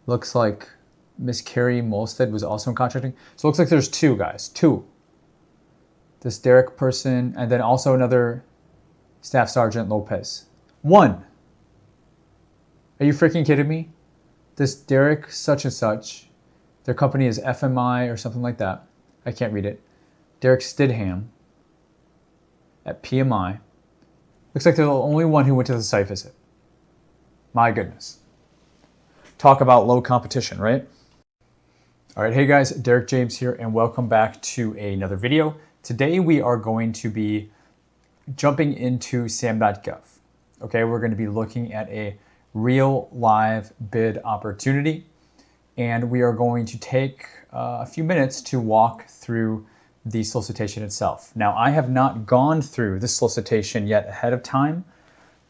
Looks like Miss Carrie Molstead was also in contracting. So it looks like there's two guys, two. This Derek person, and then also another Staff Sergeant Lopez. One. Are you freaking kidding me? This Derek such and such, their company is FMI or something like that. I can't read it. Derek Stidham at PMI. Looks like they're the only one who went to the site visit. My goodness. Talk about low competition, right? All right, hey guys, Derek James here, and welcome back to another video. Today we are going to be jumping into sam.gov. Okay, we're going to be looking at a real live bid opportunity, and we are going to take a few minutes to walk through the solicitation itself. Now, I have not gone through this solicitation yet ahead of time,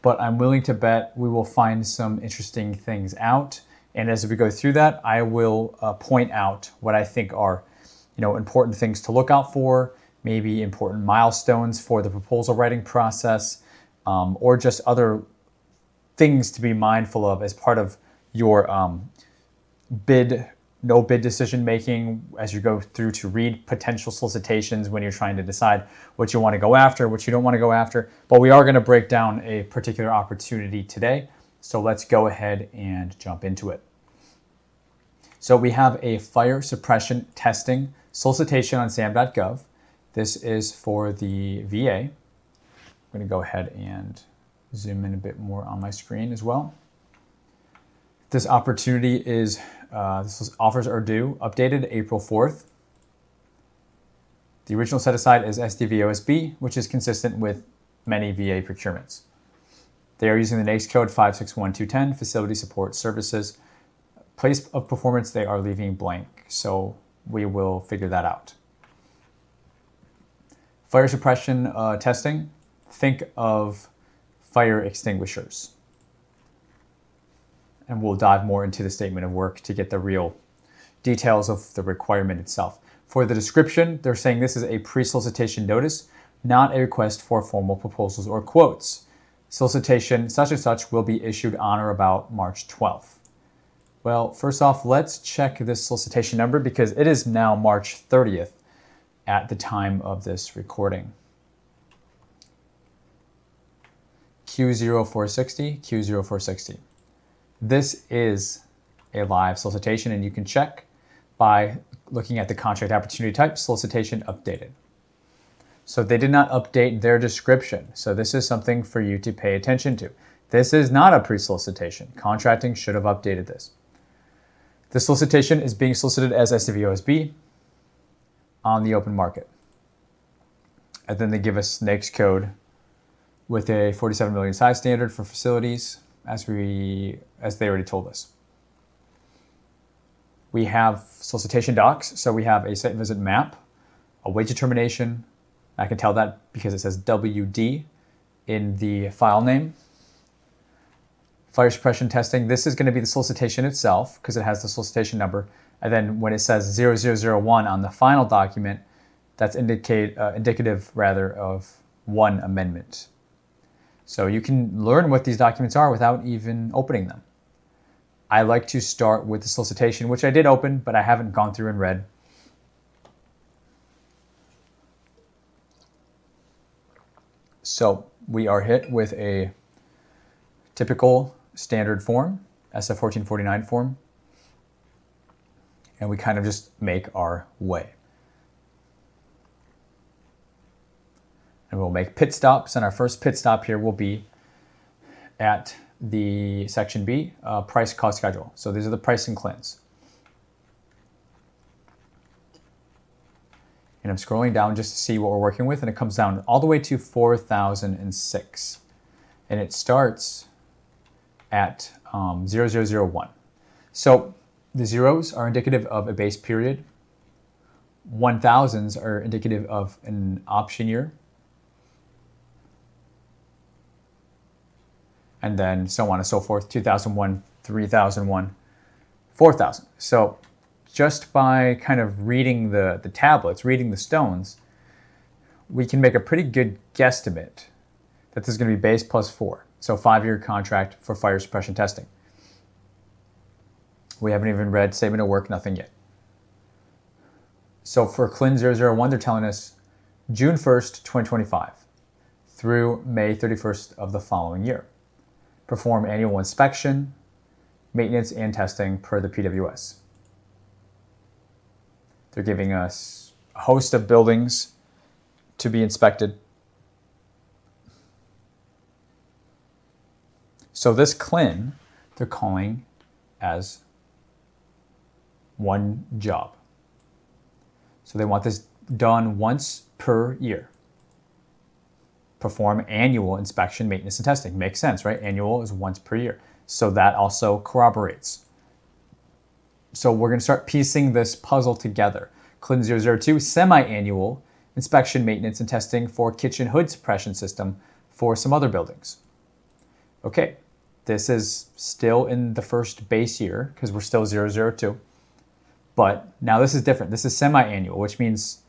but I'm willing to bet we will find some interesting things out. And as we go through that, I will point out what I think are, important things to look out for, maybe important milestones for the proposal writing process, or just other things to be mindful of as part of your no bid decision making as you go through to read potential solicitations when you're trying to decide what you want to go after, what you don't want to go after. But we are going to break down a particular opportunity today. So let's go ahead and jump into it. So we have a fire suppression testing solicitation on sam.gov. This is for the VA. I'm going to go ahead and zoom in a bit more on my screen as well. This opportunity is, offers are due, updated April 4th. The original set aside is SDVOSB, which is consistent with many VA procurements. They are using the NAICS code 561210, facility support services. Place of performance, they are leaving blank, so we will figure that out. Fire suppression testing, think of fire extinguishers. And we'll dive more into the statement of work to get the real details of the requirement itself. For the description, they're saying this is a pre-solicitation notice, not a request for formal proposals or quotes. Solicitation such and such will be issued on or about March 12th. Well, first off, let's check this solicitation number because it is now March 30th at the time of this recording. Q0460, Q0460. This is a live solicitation, and you can check by looking at the contract opportunity type, solicitation updated. So they did not update their description. So this is something for you to pay attention to. This is not a pre-solicitation. Contracting should have updated this. The solicitation is being solicited as SDVOSB on the open market. And then they give us NAICS code with a 47 million size standard for facilities, as they already told us. We have solicitation docs. So we have a site visit map, a wage determination. I can tell that because it says WD in the file name. Fire suppression testing. This is going to be the solicitation itself because it has the solicitation number. And then when it says 0001 on the final document, that's indicative of one amendment. So you can learn what these documents are without even opening them. I like to start with the solicitation, which I did open, but I haven't gone through and read. So we are hit with a typical standard form, SF1449 form, and we kind of just make our way. And we'll make pit stops, and our first pit stop here will be at the section B, price cost schedule. So these are the pricing cleanse. And I'm scrolling down just to see what we're working with, and it comes down all the way to 4006. And it starts at 0001. So the zeros are indicative of a base period. 1000s are indicative of an option year. And then so on and so forth, 2001, 3001, 4000. So just by kind of reading the tablets, reading the stones, we can make a pretty good guesstimate that this is going to be base plus 4. So 5-year contract for fire suppression testing. We haven't even read statement of work, nothing yet. So for CLIN 001, they're telling us June 1st, 2025 through May 31st of the following year. Perform annual inspection, maintenance, and testing per the PWS. They're giving us a host of buildings to be inspected. So this CLIN, they're calling as one job. So they want this done once per year. Perform annual inspection, maintenance, and testing. Makes sense, right? Annual is once per year. So that also corroborates. So we're going to start piecing this puzzle together. CLIN 002, semi-annual inspection, maintenance, and testing for kitchen hood suppression system for some other buildings. Okay, this is still in the first base year because we're still 002. But now this is different. This is semi-annual, which means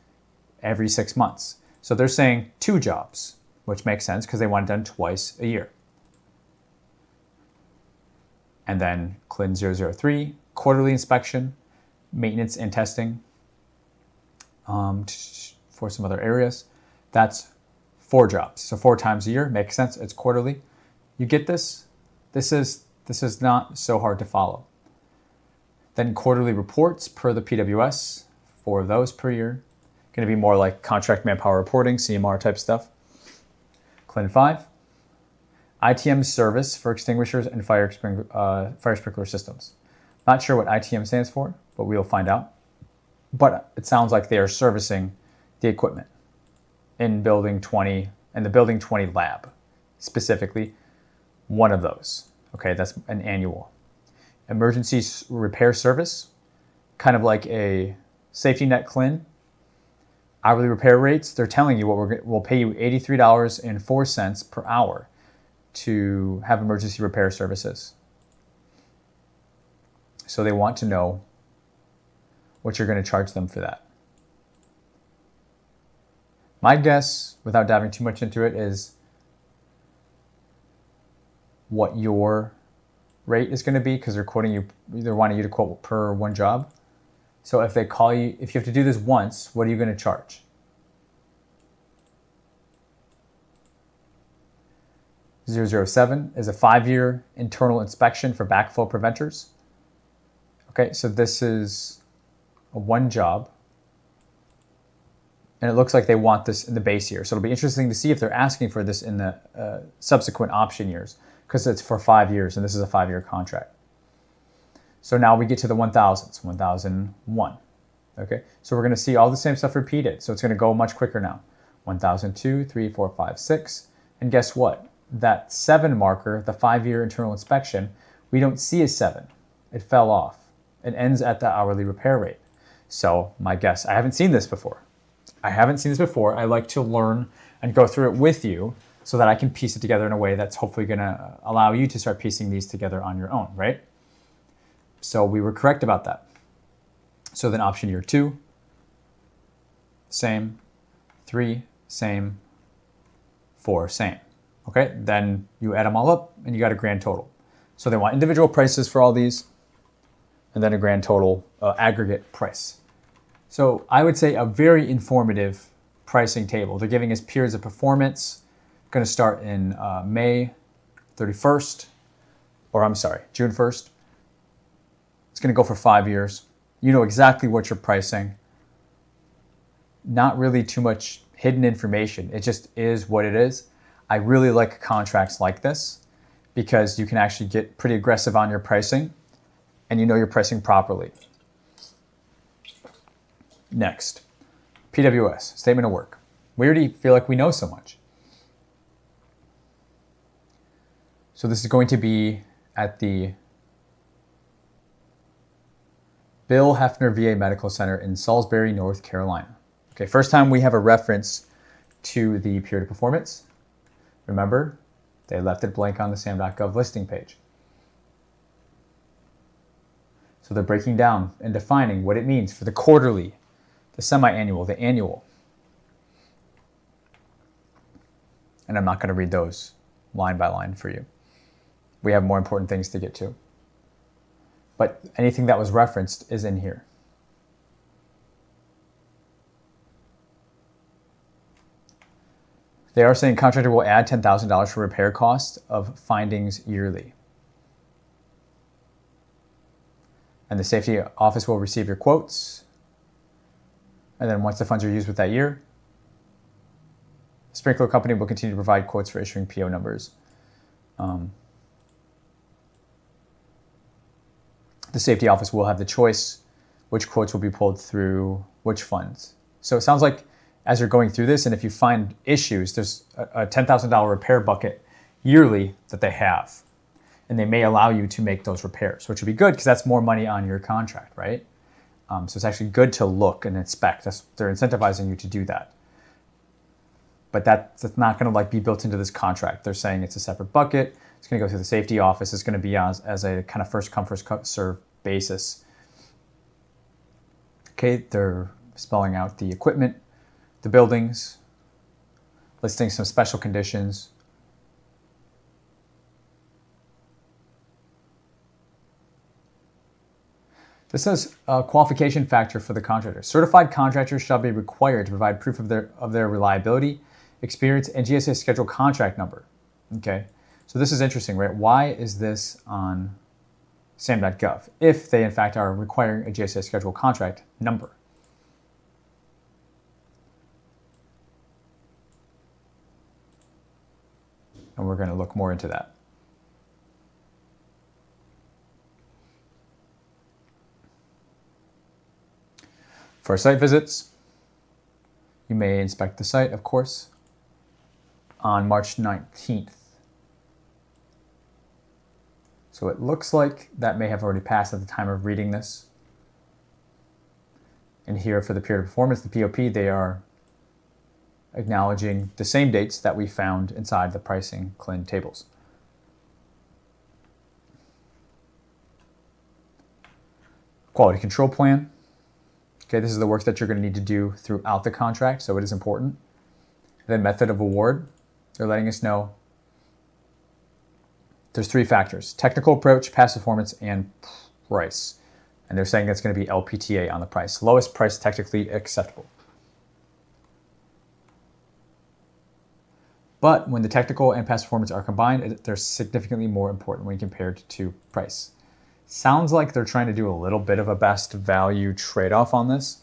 every 6 months. So they're saying 2 jobs, which makes sense because they want it done twice a year. And then CLIN 003, quarterly inspection, maintenance and testing for some other areas. That's 4 jobs. So 4 times a year, makes sense. It's quarterly. You get this? This is not so hard to follow. Then quarterly reports per the PWS, 4 of those per year. Going to be more like contract manpower reporting, CMR type stuff. CLIN 5, ITM service for extinguishers and fire sprinkler systems. Not sure what ITM stands for, but we'll find out. But it sounds like they are servicing the equipment in Building 20 and the Building 20 lab, specifically one of those. Okay, that's an annual. Emergency repair service, kind of like a safety net CLIN. Hourly repair rates, they're telling you we'll pay you $83.04 per hour to have emergency repair services. So they want to know what you're going to charge them for that. My guess, without diving too much into it, is what your rate is going to be, because they're quoting you, they're wanting you to quote per one job. So if they call you, if you have to do this once, what are you going to charge? .007 is a 5-year internal inspection for backflow preventers. Okay, so this is a 1 job. And it looks like they want this in the base year. So it'll be interesting to see if they're asking for this in the subsequent option years, because it's for 5 years and this is a 5-year contract. So now we get to the 1000s, 1001. Okay, so we're going to see all the same stuff repeated. So it's going to go much quicker now. 1002, 3, 4, 5, 6. And guess what? That 7 marker, the 5-year internal inspection, we don't see a 7. It fell off. It ends at the hourly repair rate. So my guess, I haven't seen this before. I like to learn and go through it with you so that I can piece it together in a way that's hopefully going to allow you to start piecing these together on your own, right? So we were correct about that. So then option year 2, same, 3, same, 4, same. Okay, then you add them all up and you got a grand total. So they want individual prices for all these and then a grand total aggregate price. So I would say a very informative pricing table. They're giving us periods of performance. Going to start in May 31st, or I'm sorry, June 1st. It's going to go for 5 years. You know exactly what you're pricing. Not really too much hidden information. It just is what it is. I really like contracts like this because you can actually get pretty aggressive on your pricing and you know you're pricing properly. Next, PWS, statement of work. We already feel like we know so much. So this is going to be at the Bill Hefner VA Medical Center in Salisbury, North Carolina. Okay, first time we have a reference to the period of performance. Remember, they left it blank on the sam.gov listing page. So they're breaking down and defining what it means for the quarterly, the semi-annual, the annual. And I'm not going to read those line by line for you. We have more important things to get to. but anything that was referenced is in here. They are saying contractor will add $10,000 for repair cost of findings yearly. And the safety office will receive your quotes. And then once the funds are used with that year, the sprinkler company will continue to provide quotes for issuing PO numbers. The safety office will have the choice which quotes will be pulled through which funds. So it sounds like as you're going through this, and if you find issues, there's a $10,000 repair bucket yearly that they have. And they may allow you to make those repairs, which would be good because that's more money on your contract, right? So it's actually good to look and inspect. They're incentivizing you to do that. But that's not going to like be built into this contract. They're saying it's a separate bucket. It's going to go through the safety office. It's going to be as a kind of first come, first serve basis. Okay, they're spelling out the equipment, the buildings, listing some special conditions. This says qualification factor for the contractor. Certified contractors shall be required to provide proof of their reliability, experience, and GSA schedule contract number. Okay, so this is interesting, right? Why is this on sam.gov if they in fact are requiring a GSA schedule contract number? And we're going to look more into that. For site visits, you may inspect the site, of course, on March 19th. So it looks like that may have already passed at the time of reading this. And here for the period of performance, the POP, they are acknowledging the same dates that we found inside the pricing CLIN tables. Quality control plan. Okay, this is the work that you're going to need to do throughout the contract, so it is important. Then method of award. They're letting us know there's 3 factors: technical approach, past performance, and price. And they're saying that's going to be LPTA on the price. Lowest price technically acceptable. But when the technical and past performance are combined, they're significantly more important when compared to price. Sounds like they're trying to do a little bit of a best value trade-off on this,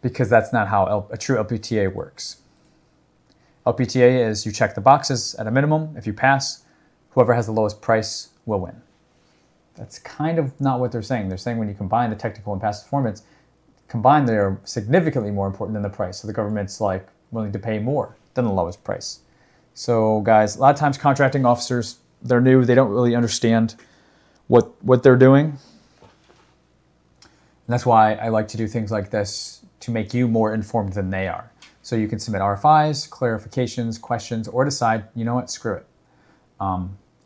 because that's not how a true LPTA works. LPTA is you check the boxes at a minimum. If you pass, whoever has the lowest price will win. That's kind of not what they're saying. They're saying when you combine the technical and past performance, combined they're significantly more important than the price. So the government's like willing to pay more than the lowest price. So guys, a lot of times contracting officers, they're new, they don't really understand what they're doing. And that's why I like to do things like this to make you more informed than they are. So you can submit RFIs, clarifications, questions, or decide, you know what, screw it.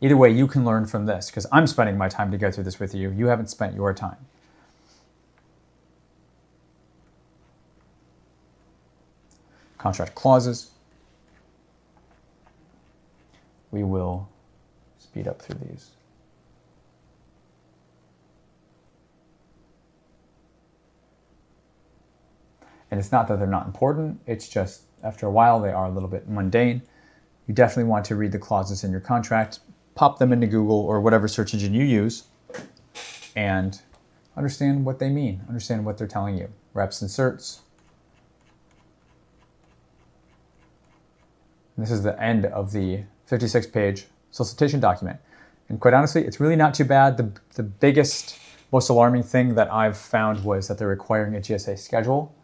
Either way, you can learn from this because I'm spending my time to go through this with you. You haven't spent your time. Contract clauses. We will speed up through these. And it's not that they're not important, it's just after a while they are a little bit mundane. You definitely want to read the clauses in your contract, pop them into Google or whatever search engine you use, and understand what they mean, understand what they're telling you. Reps and certs. And this is the end of the 56-page solicitation document. And quite honestly, it's really not too bad. The biggest, most alarming thing that I've found was that they're requiring a GSA schedule,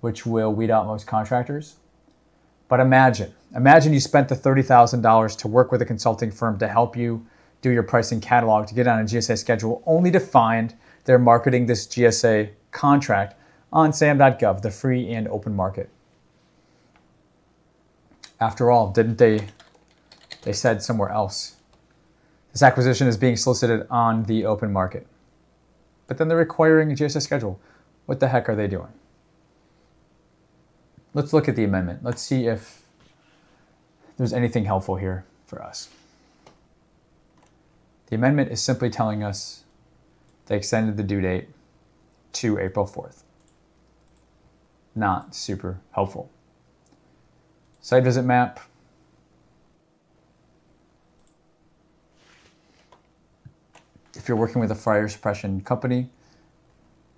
which will weed out most contractors. But imagine you spent the $30,000 to work with a consulting firm to help you do your pricing catalog to get on a GSA schedule, only to find they're marketing this GSA contract on sam.gov, the free and open market. After all, didn't they said somewhere else, this acquisition is being solicited on the open market. But then they're requiring a GSA schedule. What the heck are they doing? Let's look at the amendment. Let's see if there's anything helpful here for us. The amendment is simply telling us They extended the due date to April 4th. Not super helpful. Site visit map. If you're working with a fire suppression company,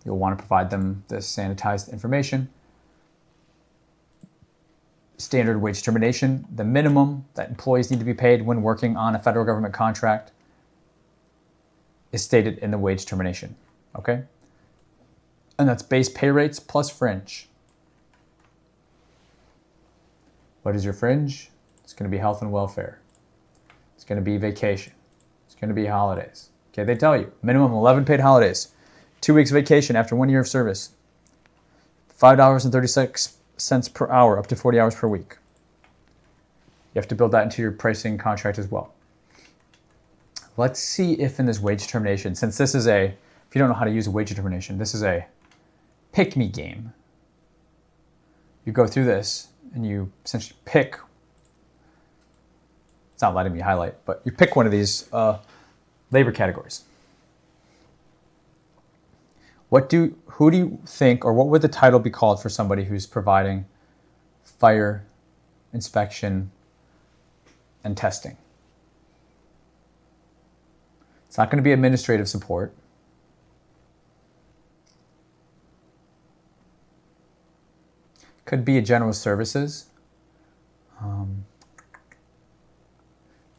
you'll want to provide them this sanitized information. Standard wage determination, the minimum that employees need to be paid when working on a federal government contract is stated in the wage determination, okay? And that's base pay rates plus fringe. What is your fringe? It's going to be health and welfare. It's going to be vacation. It's going to be holidays. Okay, they tell you, minimum 11 paid holidays, 2 weeks vacation after 1 year of service, $5.36 per hour, up to 40 hours per week. You have to build that into your pricing contract as well. Let's see if in this wage determination, since this is if you don't know how to use a wage determination, this is a pick-me game. You go through this and you essentially pick, it's not letting me highlight, but you pick one of these labor categories. Who do you think, or what would the title be called for somebody who's providing fire inspection and testing? It's not going to be administrative support. Could be a general services.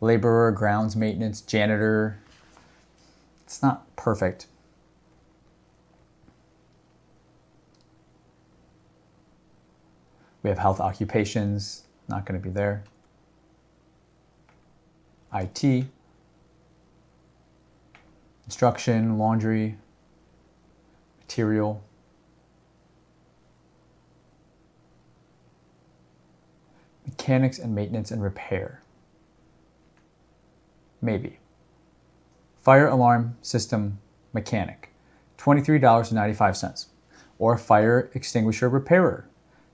Laborer, grounds maintenance, janitor. It's not perfect. We have health occupations, not going to be there. IT, instruction, laundry, material. Mechanics and maintenance and repair. Maybe. Fire alarm system mechanic, $23.95. Or fire extinguisher repairer,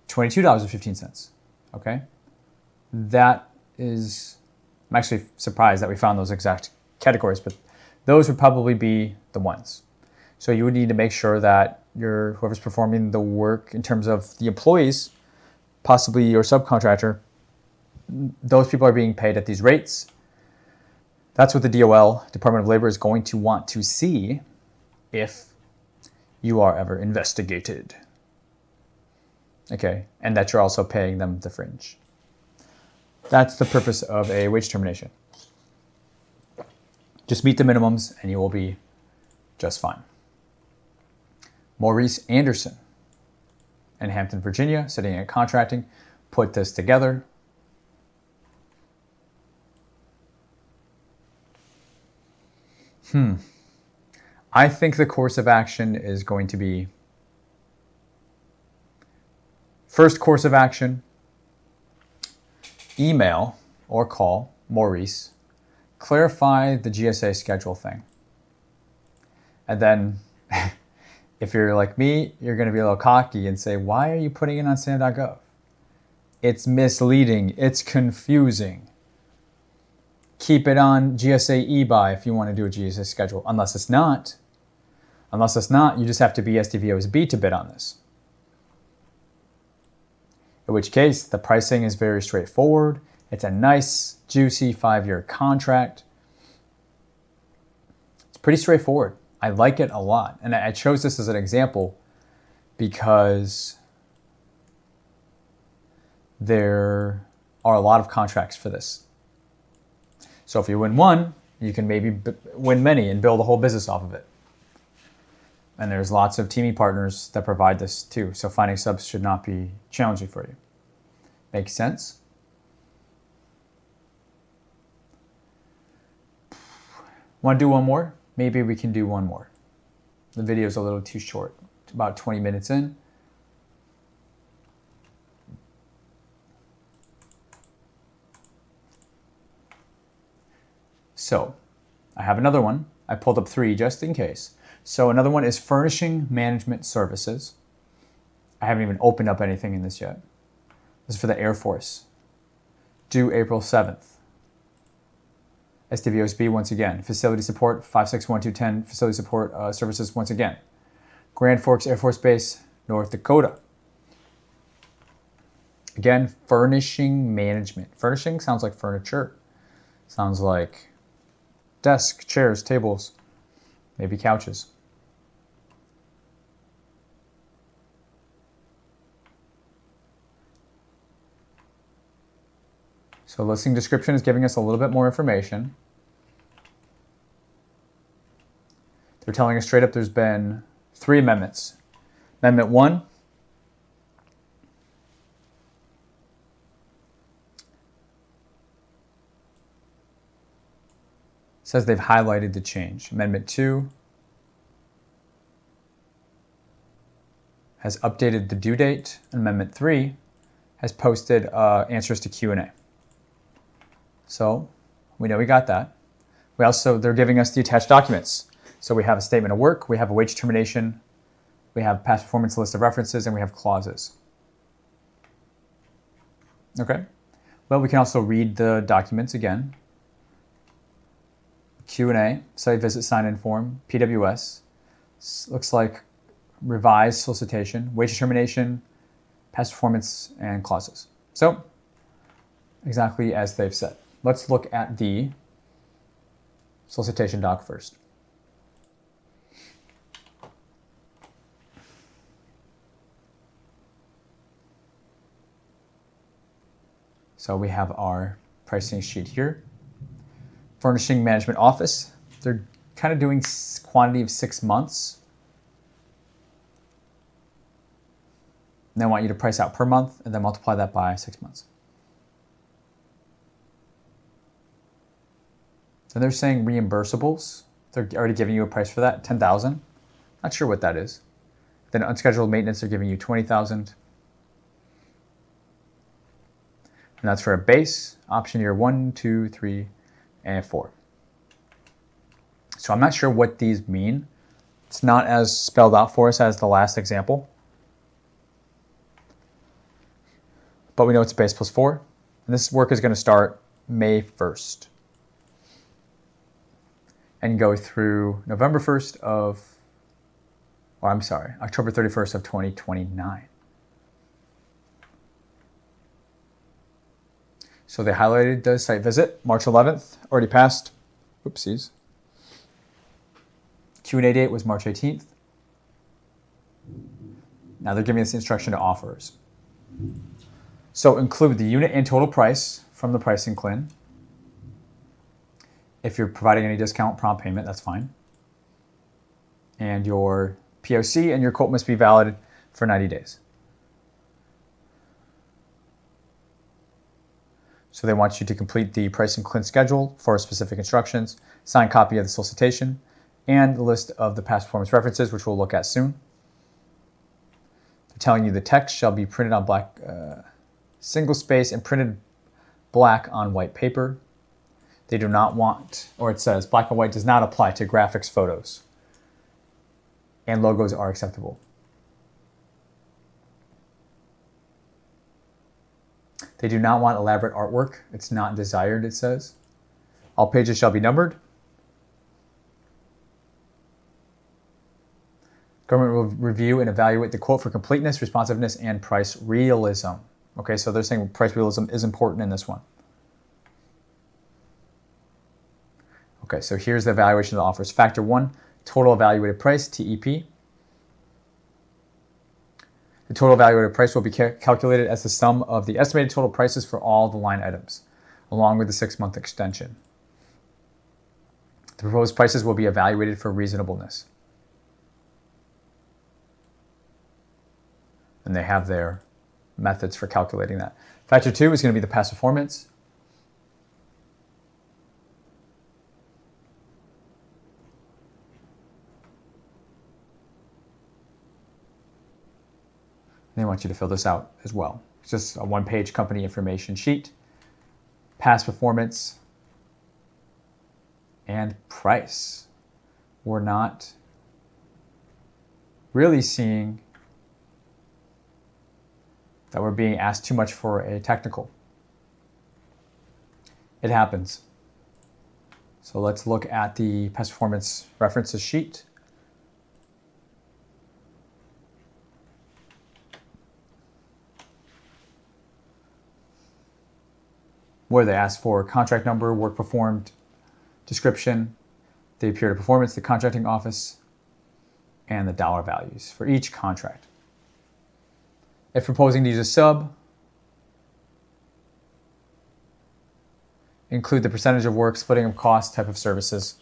$22.15. Okay? That is, I'm actually surprised that we found those exact categories, but those would probably be the ones. So you would need to make sure that whoever's performing the work in terms of the employees, possibly your subcontractor, those people are being paid at these rates. That's what the DOL, Department of Labor, is going to want to see if you are ever investigated. Okay, and that you're also paying them the fringe. That's the purpose of a wage determination. Just meet the minimums and you will be just fine. Maurice Anderson in Hampton, Virginia, sitting at contracting, put this together. I think the course of action is going to be, first course of action, email or call Maurice, clarify the GSA schedule thing. And then if you're like me, you're going to be a little cocky and say, why are you putting it on sam.gov? It's misleading. It's confusing. Keep it on GSA eBuy if you want to do a GSA schedule. Unless it's not, you just have to be SDVOSB to bid on this. In which case, the pricing is very straightforward. It's a nice, juicy 5-year contract. It's pretty straightforward. I like it a lot. And I chose this as an example because there are a lot of contracts for this. So if you win one, you can maybe win many and build a whole business off of it. And there's lots of teaming partners that provide this too. So finding subs should not be challenging for you. Makes sense? Want to do one more? Maybe we can do one more. The video is a little too short, about 20 minutes in. So I have another one. I pulled up 3 just in case. So another one is furnishing management services. I haven't even opened up anything in this yet. This is for the Air Force. Due April 7th. SDVOSB once again. Facility support 561210, facility support services once again. Grand Forks Air Force Base, North Dakota. Again, furnishing management. Furnishing sounds like furniture. Sounds like desk, chairs, tables, maybe couches. So listing description is giving us a little bit more information. They're telling us straight up there's been 3 amendments. Amendment 1, says they've highlighted the change. Amendment 2 has updated the due date. And Amendment 3 has posted answers to Q&A. So we know we got that. They're giving us the attached documents. So we have a statement of work, we have a wage determination, we have past performance list of references, and we have clauses. Okay. Well, we can also read the documents again. Q&A, site visit sign-in form, PWS. Looks like revised solicitation, wage determination, past performance, and clauses. So exactly as they've said. Let's look at the solicitation doc first. So we have our pricing sheet here. Furnishing Management Office. They're kind of doing quantity of 6 months. And they want you to price out per month and then multiply that by 6 months. Then they're saying reimbursables. They're already giving you a price for that, $10,000. Not sure what that is. Then unscheduled maintenance, they're giving you $20,000. And that's for a base, option year 1, 2, 3, and 4. So I'm not sure what these mean. It's not as spelled out for us as the last example. But we know it's base plus 4. And this work is going to start May 1st. And go through October 31st of 2029. So they highlighted the site visit, March 11th, already passed. Oopsies. Q&A date was March 18th. Now they're giving us the instruction to offers. So include the unit and total price from the pricing CLIN. If you're providing any discount, prompt payment, that's fine. And your POC and your quote must be valid for 90 days. So they want you to complete the pricing CLIN schedule for specific instructions, signed copy of the solicitation, and the list of the past performance references, which we'll look at soon. They're telling you the text shall be printed on black, single space and printed black on white paper. They do not want, or it says, black and white does not apply to graphics, photos, and logos are acceptable. They do not want elaborate artwork. It's not desired, it says. All pages shall be numbered. Government will review and evaluate the quote for completeness, responsiveness, and price realism. Okay, so they're saying price realism is important in this one. Okay, so here's the evaluation of the offers. Factor 1, total evaluated price, TEP. The total evaluated price will be calculated as the sum of the estimated total prices for all the line items, along with the 6-month extension. The proposed prices will be evaluated for reasonableness. And they have their methods for calculating that. Factor 2 is going to be the past performance. They want you to fill this out as well. It's just a 1-page company information sheet, past performance, and price. We're not really seeing that we're being asked too much for a technical. It happens. So let's look at the past performance references sheet. Where they ask for contract number, work performed, description, the period of performance, the contracting office, and the dollar values for each contract. If proposing to use a sub, include the percentage of work, splitting of cost, type of services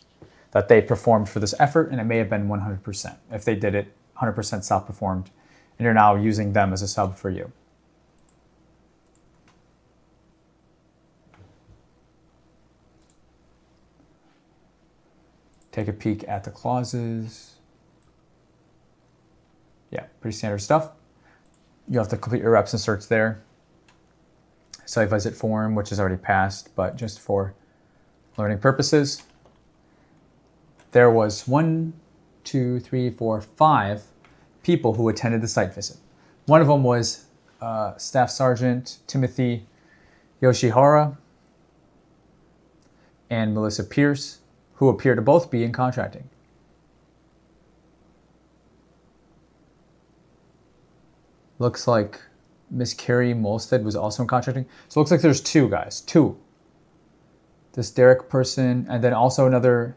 that they performed for this effort, and it may have been 100%. If they did it 100% self-performed, and you're now using them as a sub for you. Take a peek at the clauses. Yeah, pretty standard stuff. You have to complete your reps and certs there. Site visit form, which is already passed, but just for learning purposes. There was 5 people who attended the site visit. One of them was Staff Sergeant Timothy Yoshihara and Melissa Pierce, who appear to both be in contracting. Looks like Miss Carrie Molstead was also in contracting. So it looks like there's two guys, two. This Derek person, and then also another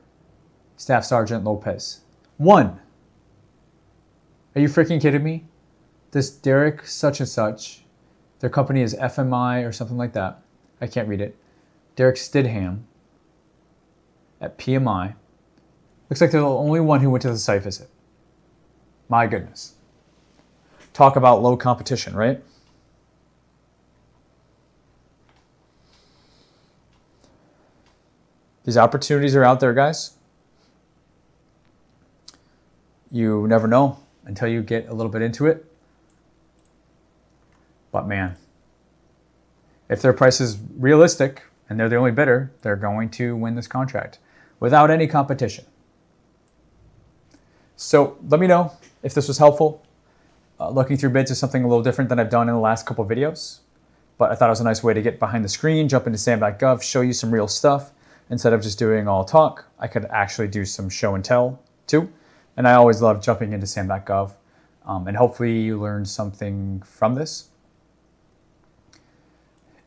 Staff Sergeant Lopez. One. Are you freaking kidding me? This Derek such and such, their company is FMI or something like that. I can't read it. Derek Stidham at PMI. Looks like they're the only one who went to the site visit. My goodness. Talk about low competition, right? These opportunities are out there, guys. You never know until you get a little bit into it. But man, if their price is realistic and they're the only bidder, they're going to win this contract without any competition. So let me know if this was helpful. Looking through bids is something a little different than I've done in the last couple of videos, but I thought it was a nice way to get behind the screen, jump into sam.gov, show you some real stuff. Instead of just doing all talk, I could actually do some show and tell too. And I always love jumping into sam.gov, and hopefully you learned something from this.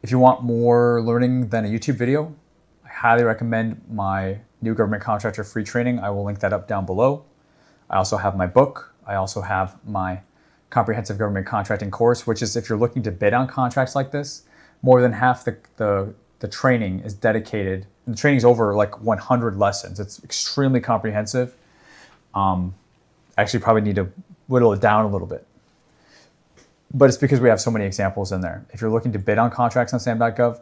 If you want more learning than a YouTube video, I highly recommend my new government contractor free training. I will link that up down below. I also have my book. I also have my comprehensive government contracting course, which is if you're looking to bid on contracts like this, more than half the training is dedicated. And the training is over like 100 lessons. It's extremely comprehensive. Actually probably need to whittle it down a little bit. But it's because we have so many examples in there. If you're looking to bid on contracts on sam.gov,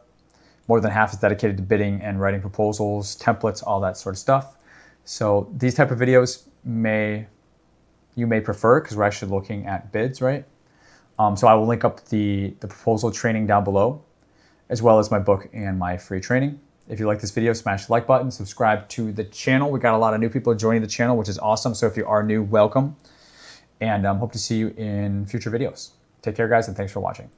more than half is dedicated to bidding and writing proposals, templates, all that sort of stuff. So these type of videos you may prefer because we're actually looking at bids, right? So I will link up the proposal training down below, as well as my book and my free training. If you like this video, smash the like button, subscribe to the channel. We got a lot of new people joining the channel, which is awesome. So if you are new, welcome. And hope to see you in future videos. Take care, guys, and thanks for watching.